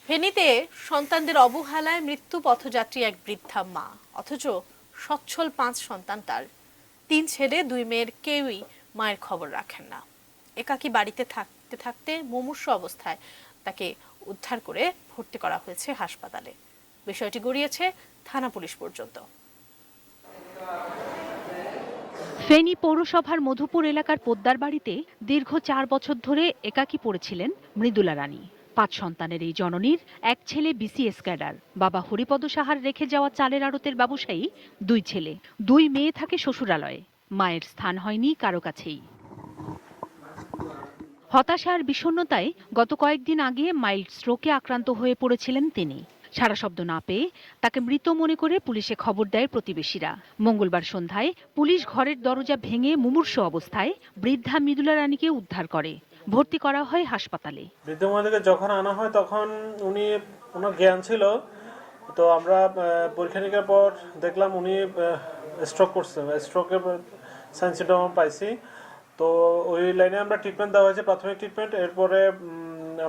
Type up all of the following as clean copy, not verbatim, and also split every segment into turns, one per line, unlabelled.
ফেনীতে সন্তানদের অবহেলায় মৃত্যু পথযাত্রী এক বৃদ্ধা মা, অথচ সচ্ছল 5 সন্তান তার। 3 ছেলে 2 মেয়ের কেউই মায়ের খবর রাখেন না। একাকী বাড়িতে থাকতে থাকতে মুমূর্ষু অবস্থায় তাকে উদ্ধার করে ভর্তি করা হয়েছে হাসপাতালে। বিষয়টি গড়িয়েছে থানা পুলিশ পর্যন্ত।
ফেনী পৌরসভার মধুপুর এলাকার পোদ্দার বাড়িতে দীর্ঘ 4 বছর ধরে একাকী পড়েছিলেন মৃদুলা রানী। 5 সন্তানের এই জননীর এক ছেলে বিসিএস ক্যাডার, বাবা হরিপদ সাহার রেখে যাওয়া চালের আড়তের ব্যবসায়ী, 2 ছেলে, 2 মেয়ে থাকে শ্বশুরালয়ে। মায়ের স্থান হয়নি কারো কাছেই। হতাশা আর বিষণ্ণতায় গত কয়েকদিন আগে মাইল্ড স্ট্রোকে আক্রান্ত হয়ে পড়েছিলেন তিনি। সারা শব্দ না পেয়ে তাকে মৃত মনে করে পুলিশে খবর দেয় প্রতিবেশীরা। মঙ্গলবার সন্ধ্যায় পুলিশ ঘরের দরজা ভেঙে মুমূর্ষু অবস্থায় বৃদ্ধা মৃদুলা রানীকে উদ্ধার করে ভর্তি করা হয় হাসপাতালে।
বৃদ্ধ মহিলাকে যখন আনা হয় তখন ওনার জ্ঞান ছিল, তো আমরা পরীক্ষা নিরীক্ষার পর দেখলাম উনি স্ট্রোক করছেন। স্ট্রোকের সাইন সিম্পটম পাইছি, তো ওই লাইনে আমরা ট্রিটমেন্ট দেওয়া হয়েছে, প্রাথমিক ট্রিটমেন্ট। এরপরে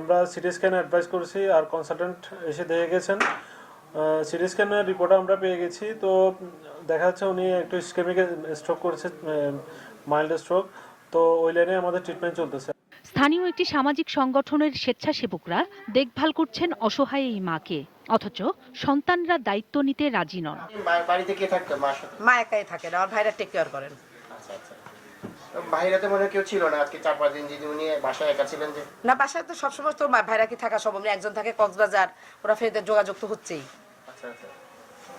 আমরা সিটি স্ক্যান অ্যাডভাইস করেছি, আর কনসালটেন্ট এসে দেখে গেছেন। সিটি স্ক্যানের রিপোর্ট আমরা পেয়ে গেছি, তো দেখা যাচ্ছে উনি একটু ইসকেমিক স্ট্রোক করেছে, মাইল্ড স্ট্রোক। তো ওই লাইনে আমাদের ট্রিটমেন্ট চলতেছে।
স্থানীয় একটি সামাজিক সংগঠনের স্বেচ্ছাসেবকরা দেখভাল করছেন অসহায় এই মাকে, অথচ সন্তানরা দায়িত্ব নিতে রাজি নন।
বাড়িতে কে থাকতো?
মা একাই থাকে, আমার ভাইরা টেক কেয়ার করেন।
আচ্ছা আচ্ছা, বাইরেতে মনে কেউ ছিল না আজকে 4-5 দিন যদি উনি বাসায় একা ছিলেন? যে
না, বাসায় তো সবসময় তো ভাইরা কি থাকা সম্ভব না, একজন থাকে কক্সবাজার, ওরা ফেরতে যোগাযোগ তো হচ্ছেই।
আচ্ছা আচ্ছা,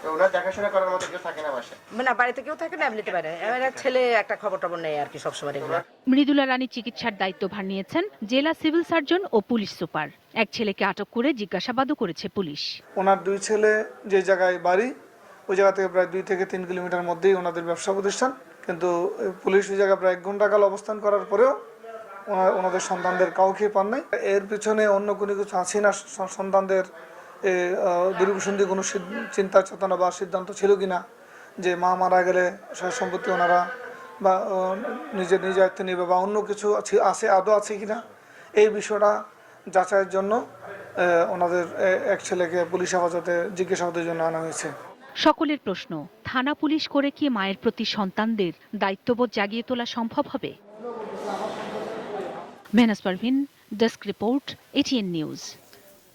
তো ওনার দেখাশোনা করার মতো কেউ থাকে না বাসায়?
না, বাড়িতে কেউ থাকে না, এমনিতে বাইরে আমার এক ছেলে একটা খবর টবর নেই আর কি সবসময় রেগুলার।
মৃদুলা রানী চিকিৎসার দায়িত্বভার নিয়েছেন জেলা সিভিল সার্জন ও পুলিশ সুপার। এক ছেলেকে আটক করে জিজ্ঞাসাবাদও করেছে পুলিশ।
ওনার 2 ছেলে যে জায়গায় বাড়ি, ওই জায়গা থেকে প্রায় 2 থেকে 3 কিলোমিটার মধ্যেই ওনাদের ব্যবসা প্রতিষ্ঠান, কিন্তু পুলিশ ওই জায়গায় প্রায় 1 ঘন্টা কাল অবস্থান করার পরেও ওনাদের সন্তানদের কাউকে পান নাই। এর পিছনে অন্য কোনো কিছু আছে না, সন্তানদের দূরভিসন্ধি কোনো চিন্তা চেতনা বা সিদ্ধান্ত ছিল কিনা যে মা মারা গেলে সয় সম্পত্তি ওনারা বা নিজের নিজ দায়িত্ব নেবে, বা অন্য কিছু আছে আদৌ আছে কিনা, এই বিষয়টা যাচাইয়ের জন্য ওনাদের এক ছেলেকে পুলিশ হেফাজতে জিজ্ঞাসাবাদের জন্য আনা হয়েছে।
সকলের প্রশ্ন, থানা পুলিশ করে কি মায়ের প্রতি সন্তানদের দায়িত্ববোধ জাগিয়ে তোলা সম্ভব হবে? Mehnaz Parvin, desk report, ATN news.